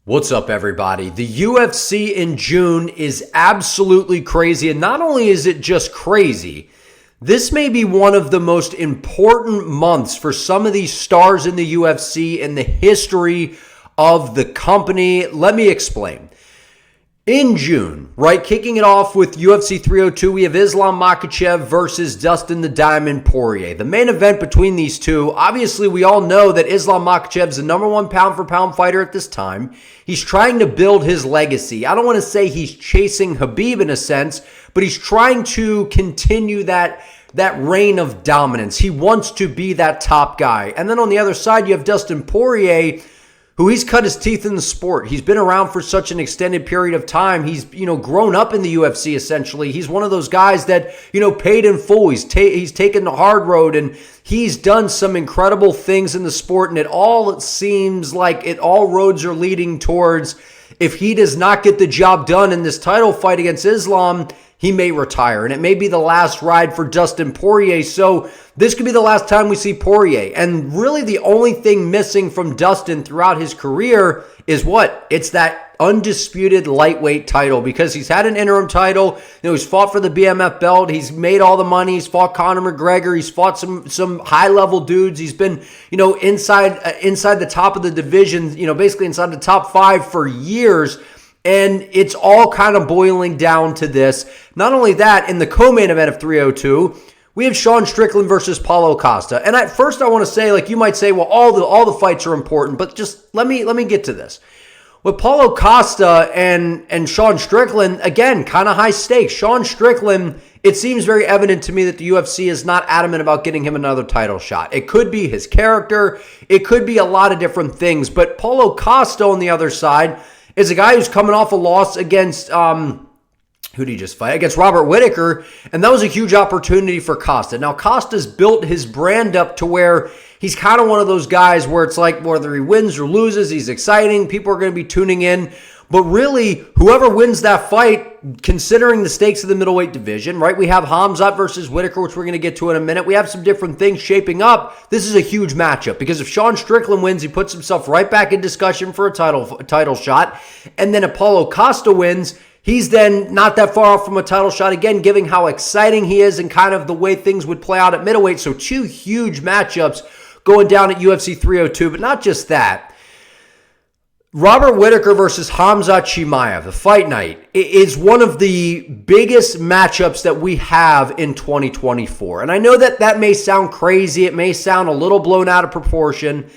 What's up, everybody? The UFC in June is absolutely crazy. And not only is it just crazy, this may be one of the most important months for some of these stars in the UFC in the history of the company. Let me explain. In June, right, kicking it off with UFC 302, we have Islam Makhachev versus Dustin the Diamond Poirier. The main event between these two, obviously we all know that Islam Makhachev is the number one pound-for-pound fighter at this time. He's trying to build his legacy. I don't want to say he's chasing Khabib in a sense, but he's trying to continue that reign of dominance. He wants to be that top guy. And then on the other side, you have Dustin Poirier, who he's cut his teeth in the sport. He's been around for such an extended period of time. He's, grown up in the UFC, essentially. He's one of those guys that, paid in full. He's taken the hard road, and he's done some incredible things in the sport, and it seems like all roads are leading towards, if he does not get the job done in this title fight against Islam, he may retire, and it may be the last ride for Dustin Poirier. So this could be the last time we see Poirier. And really the only thing missing from Dustin throughout his career is what? It's that undisputed lightweight title, because he's had an interim title. He's fought for the BMF belt. He's made all the money. He's fought Conor McGregor. He's fought some high-level dudes. He's been, inside the top of the division, basically inside the top 5 for years. And it's all kind of boiling down to this. Not only that, in the co-main event of 302, we have Sean Strickland versus Paulo Costa. And at first I want to say, you might say, well, all the fights are important, but just let me get to this. With Paulo Costa and Sean Strickland, again, kind of high stakes. Sean Strickland, it seems very evident to me that the UFC is not adamant about getting him another title shot. It could be his character. It could be a lot of different things. But Paulo Costa on the other side is a guy who's coming off a loss against, who did he just fight? Against Robert Whittaker, and that was a huge opportunity for Costa. Now, Costa's built his brand up to where he's kind of one of those guys where it's like whether he wins or loses, he's exciting. People are going to be tuning in. But really, whoever wins that fight, considering the stakes of the middleweight division, right? We have Khamzat versus Whittaker, which we're going to get to in a minute. We have some different things shaping up. This is a huge matchup because if Sean Strickland wins, he puts himself right back in discussion for a title shot. And then if Paulo Costa wins, he's then not that far off from a title shot again, given how exciting he is and kind of the way things would play out at middleweight. So two huge matchups going down at UFC 302. But not just that. Robert Whittaker versus Khamzat Chimaev, the fight night, is one of the biggest matchups that we have in 2024. And I know that may sound crazy. It may sound a little blown out of proportion.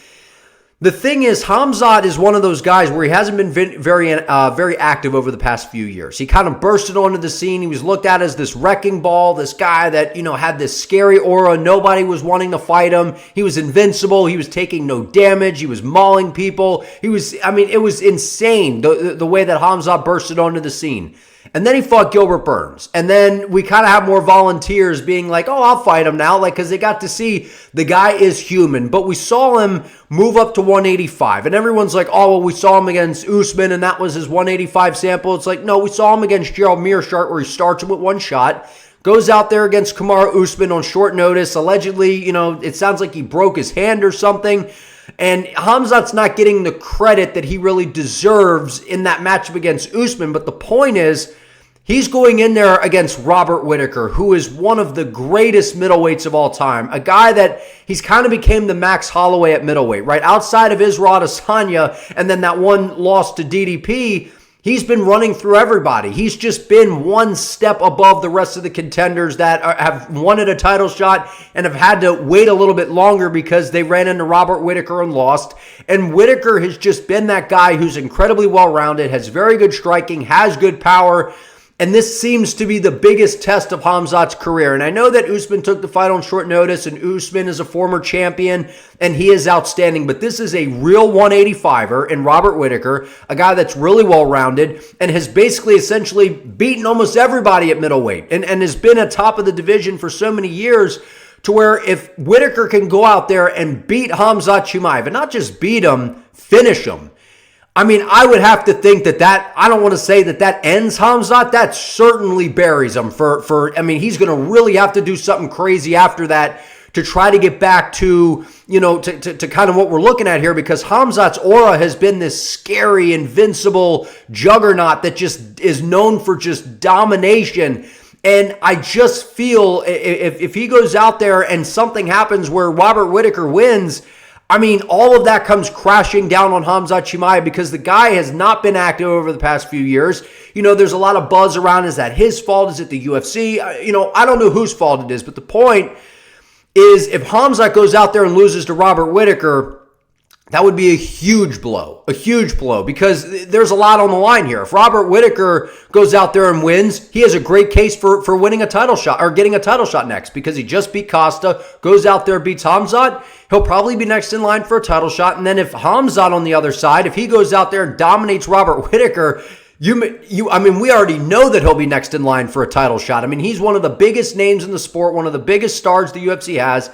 The thing is, Khamzat is one of those guys where he hasn't been very active over the past few years. He kind of bursted onto the scene. He was looked at as this wrecking ball, this guy that, had this scary aura. Nobody was wanting to fight him. He was invincible. He was taking no damage. He was mauling people. It was insane the way that Khamzat bursted onto the scene. And then he fought Gilbert Burns. And then we kind of have more volunteers being like, oh, I'll fight him now. Because they got to see the guy is human. But we saw him move up to 185. And everyone's like, oh, well, we saw him against Usman and that was his 185 sample. It's like, no, we saw him against Gerald Meerschaert where he starts him with one shot. Goes out there against Kamaru Usman on short notice. Allegedly, it sounds like he broke his hand or something. And Khamzat's not getting the credit that he really deserves in that matchup against Usman. But the point is, he's going in there against Robert Whittaker, who is one of the greatest middleweights of all time. A guy that he's kind of became the Max Holloway at middleweight, right? Outside of Israel Adesanya and then that one loss to DDP, he's been running through everybody. He's just been one step above the rest of the contenders that have wanted a title shot and have had to wait a little bit longer because they ran into Robert Whittaker and lost. And Whittaker has just been that guy who's incredibly well-rounded, has very good striking, has good power. And this seems to be the biggest test of Khamzat's career. And I know that Usman took the fight on short notice, and Usman is a former champion, and he is outstanding. But this is a real 185er in Robert Whittaker, a guy that's really well-rounded and has basically essentially beaten almost everybody at middleweight and has been at top of the division for so many years to where if Whittaker can go out there and beat Khamzat Chimaev, and not just beat him, finish him, I would have to think that I don't want to say that ends Khamzat. That certainly buries him he's going to really have to do something crazy after that to try to get back to to kind of what we're looking at here, because Khamzat's aura has been this scary, invincible juggernaut that just is known for just domination. And I just feel if he goes out there and something happens where Robert Whittaker wins, I mean, all of that comes crashing down on Khamzat Chimaev, because the guy has not been active over the past few years. There's a lot of buzz around. Is that his fault? Is it the UFC? I don't know whose fault it is, but the point is, if Khamzat goes out there and loses to Robert Whittaker, that would be a huge blow, because there's a lot on the line here. If Robert Whittaker goes out there and wins, he has a great case for winning a title shot, or getting a title shot next, because he just beat Costa, goes out there, beats Khamzat. He'll probably be next in line for a title shot. And then if Khamzat on the other side, if he goes out there and dominates Robert Whittaker, we already know that he'll be next in line for a title shot. I mean, he's one of the biggest names in the sport, one of the biggest stars the UFC has.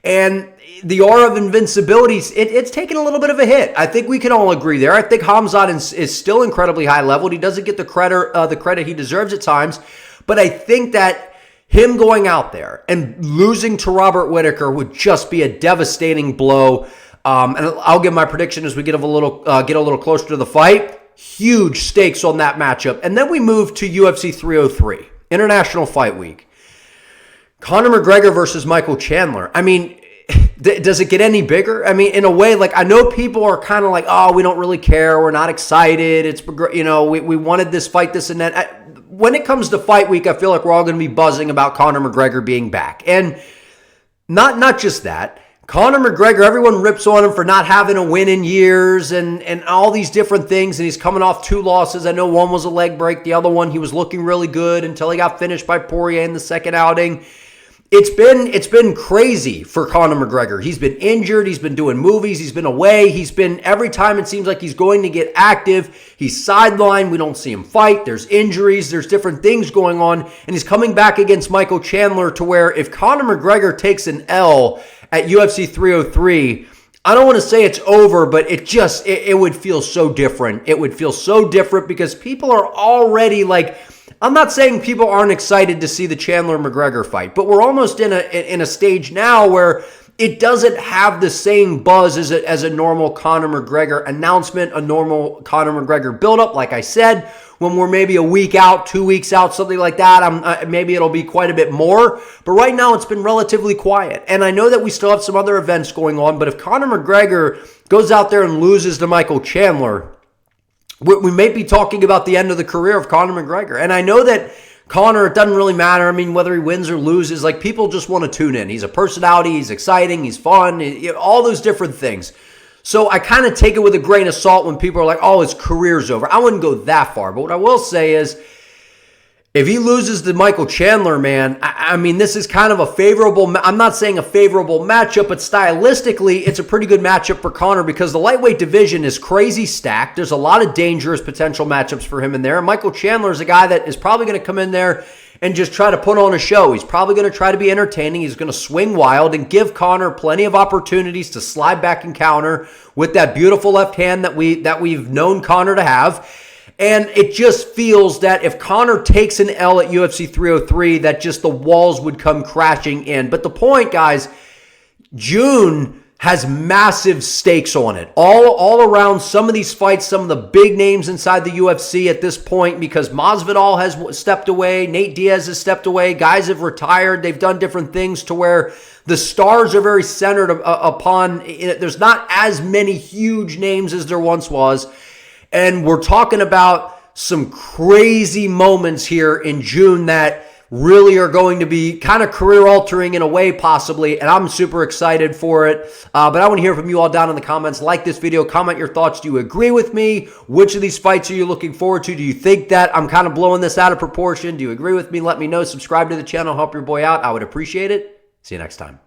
And the aura of invincibility, it's taken a little bit of a hit. I think we can all agree there. I think Khamzat is still incredibly high level. He doesn't get the credit he deserves at times. But I think that him going out there and losing to Robert Whittaker would just be a devastating blow. And I'll give my prediction as we get a little closer to the fight. Huge stakes on that matchup. And then we move to UFC 303, International Fight Week. Conor McGregor versus Michael Chandler. I mean, does it get any bigger? I mean, in a way, like, I know people are kind of like, oh, we don't really care. We're not excited. It's, we wanted this fight, this and that. When it comes to fight week, I feel like we're all going to be buzzing about Conor McGregor being back. And not just that. Conor McGregor, everyone rips on him for not having a win in years and all these different things. And he's coming off 2 losses. I know one was a leg break. The other one, he was looking really good until he got finished by Poirier in the second outing. It's been crazy for Conor McGregor. He's been injured. He's been doing movies. He's been away. Every time it seems like he's going to get active, he's sidelined. We don't see him fight. There's injuries. There's different things going on. And he's coming back against Michael Chandler, to where if Conor McGregor takes an L at UFC 303, I don't want to say it's over, but it would feel so different. It would feel so different, because people are already like, I'm not saying people aren't excited to see the Chandler-McGregor fight, but we're almost in a stage now where it doesn't have the same buzz as a normal Conor McGregor announcement, a normal Conor McGregor buildup. Like I said, when we're maybe a week out, 2 weeks out, something like that, maybe it'll be quite a bit more. But right now, it's been relatively quiet. And I know that we still have some other events going on, but if Conor McGregor goes out there and loses to Michael Chandler, we may be talking about the end of the career of Conor McGregor. And I know that Conor, it doesn't really matter. I mean, whether he wins or loses, like, people just want to tune in. He's a personality. He's exciting. He's fun. All those different things. So I kind of take it with a grain of salt when people are like, oh, his career's over. I wouldn't go that far. But what I will say is, if he loses to Michael Chandler, man, I mean, this is kind of a favorable, I'm not saying a favorable matchup, but stylistically, it's a pretty good matchup for Conor, because the lightweight division is crazy stacked. There's a lot of dangerous potential matchups for him in there. And Michael Chandler is a guy that is probably going to come in there and just try to put on a show. He's probably going to try to be entertaining. He's going to swing wild and give Conor plenty of opportunities to slide back and counter with that beautiful left hand that we've known Conor to have. And it just feels that if Conor takes an L at UFC 303, that just the walls would come crashing in. But the point, guys, June has massive stakes on it. All around some of these fights, some of the big names inside the UFC at this point, because Masvidal has stepped away, Nate Diaz has stepped away, guys have retired, they've done different things to where the stars are very centered upon, there's not as many huge names as there once was. And we're talking about some crazy moments here in June that really are going to be kind of career-altering in a way, possibly, and I'm super excited for it. But I want to hear from you all down in the comments. Like this video, comment your thoughts. Do you agree with me? Which of these fights are you looking forward to? Do you think that I'm kind of blowing this out of proportion? Do you agree with me? Let me know. Subscribe to the channel. Help your boy out. I would appreciate it. See you next time.